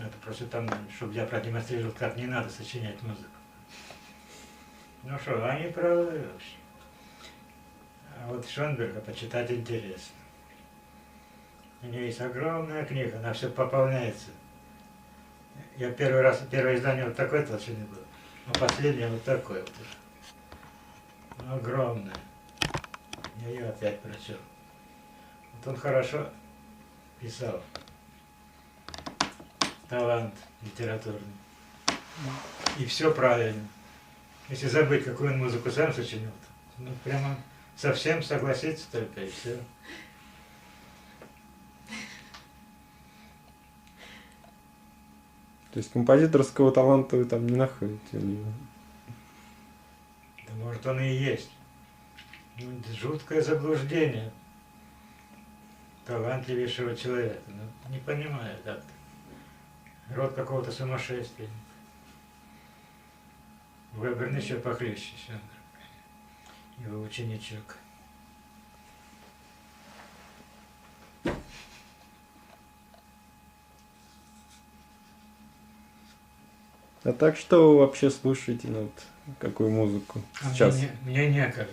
Это просто там, чтобы я продемонстрировал, как не надо сочинять музыку. Ну что, они правы вообще. А вот Шонберга почитать интересно. У нее есть огромная книга, она все пополняется. Я первое издание вот такой толщины было, а последнее вот такое вот уже. Огромное. Я ее опять прочел. Вот он хорошо писал. Талант литературный. И все правильно. Если забыть, какую он музыку сам сочинил, ну прямо совсем согласиться только и все. То есть композиторского таланта вы там не находите у него? Да может он и есть. Ну, это жуткое заблуждение талантливейшего человека. Ну, не понимаю так-то. Род какого-то сумасшествия. Веберн еще похлеще, его ученичок. А так что вы вообще слушаете, ну, вот, какую музыку А сейчас? мне некогда.